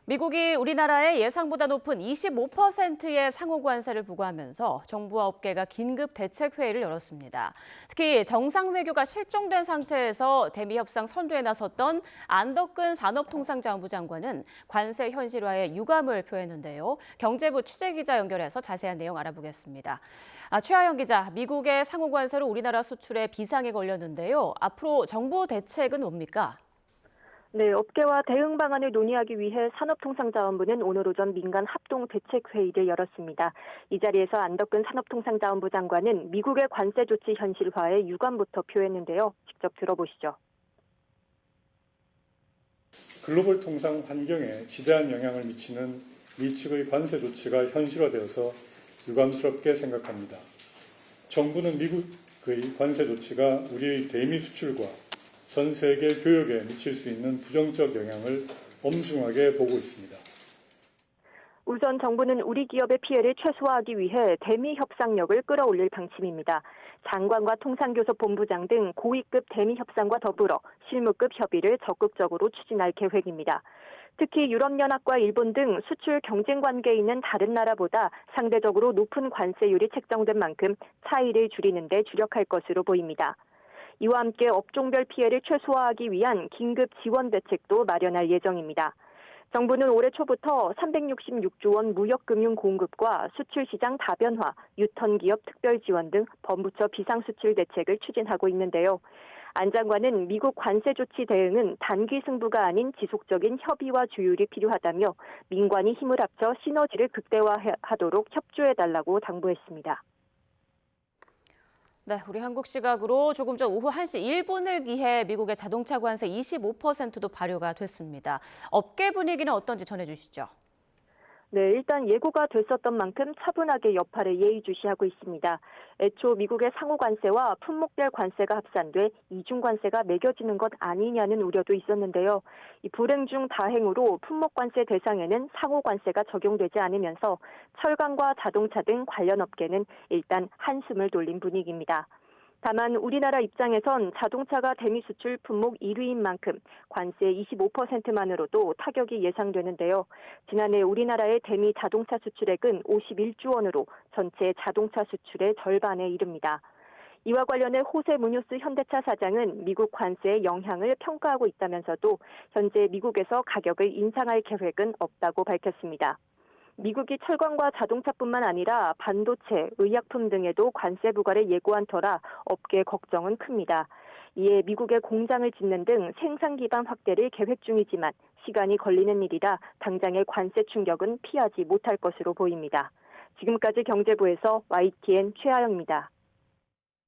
미국이 우리나라에 예상보다 높은 25%의 상호 관세를 부과하면서 정부와 업계가 긴급 대책 회의를 열었습니다. 특히 정상 외교가 실종된 상태에서 대미 협상 선두에 나섰던 안덕근 산업통상자원부 장관은 관세 현실화에 유감을 표했는데요. 경제부 취재기자 연결해서 자세한 내용 알아보겠습니다. 최하영 기자, 미국의 상호 관세로 우리나라 수출에 비상이 걸렸는데요. 앞으로 정부 대책은 뭡니까? 네, 업계와 대응 방안을 논의하기 위해 산업통상자원부는 오늘 오전 민간 합동 대책회의를 열었습니다. 이 자리에서 안덕근 산업통상자원부 장관은 미국의 관세 조치 현실화에 유감부터 표했는데요. 직접 들어보시죠. 글로벌 통상 환경에 지대한 영향을 미치는 미 측의 관세 조치가 현실화되어서 유감스럽게 생각합니다. 정부는 미국의 관세 조치가 우리의 대미 수출과 전 세계 교역에 미칠 수 있는 부정적 영향을 엄중하게 보고 있습니다. 우선 정부는 우리 기업의 피해를 최소화하기 위해 대미 협상력을 끌어올릴 방침입니다. 장관과 통상교섭본부장 등 고위급 대미 협상과 더불어 실무급 협의를 적극적으로 추진할 계획입니다. 특히 유럽연합과 일본 등 수출 경쟁 관계에 있는 다른 나라보다 상대적으로 높은 관세율이 책정된 만큼 차이를 줄이는 데 주력할 것으로 보입니다. 이와 함께 업종별 피해를 최소화하기 위한 긴급 지원 대책도 마련할 예정입니다. 정부는 올해 초부터 366조 원 무역금융 공급과 수출시장 다변화, 유턴기업 특별지원 등 범부처 비상수출 대책을 추진하고 있는데요. 안 장관은 미국 관세 조치 대응은 단기 승부가 아닌 지속적인 협의와 조율이 필요하다며 민관이 힘을 합쳐 시너지를 극대화하도록 협조해달라고 당부했습니다. 네, 우리 한국 시각으로 조금 전 오후 1시 1분을 기해 미국의 자동차 관세 25%도 발효가 됐습니다. 업계 분위기는 어떤지 전해주시죠. 네, 일단 예고가 됐었던 만큼 차분하게 여파를 예의주시하고 있습니다. 애초 미국의 상호 관세와 품목별 관세가 합산돼 이중 관세가 매겨지는 것 아니냐는 우려도 있었는데요. 이 불행 중 다행으로 품목 관세 대상에는 상호 관세가 적용되지 않으면서 철강과 자동차 등 관련 업계는 일단 한숨을 돌린 분위기입니다. 다만 우리나라 입장에선 자동차가 대미 수출 품목 1위인 만큼 관세 25%만으로도 타격이 예상되는데요. 지난해 우리나라의 대미 자동차 수출액은 51조 원으로 전체 자동차 수출의 절반에 이릅니다. 이와 관련해 호세 무뇨스 현대차 사장은 미국 관세의 영향을 평가하고 있다면서도 현재 미국에서 가격을 인상할 계획은 없다고 밝혔습니다. 미국이 철강과 자동차뿐만 아니라 반도체, 의약품 등에도 관세 부과를 예고한 터라 업계 걱정은 큽니다. 이에 미국에 공장을 짓는 등 생산 기반 확대를 계획 중이지만 시간이 걸리는 일이라 당장의 관세 충격은 피하지 못할 것으로 보입니다. 지금까지 경제부에서 YTN 최하영입니다.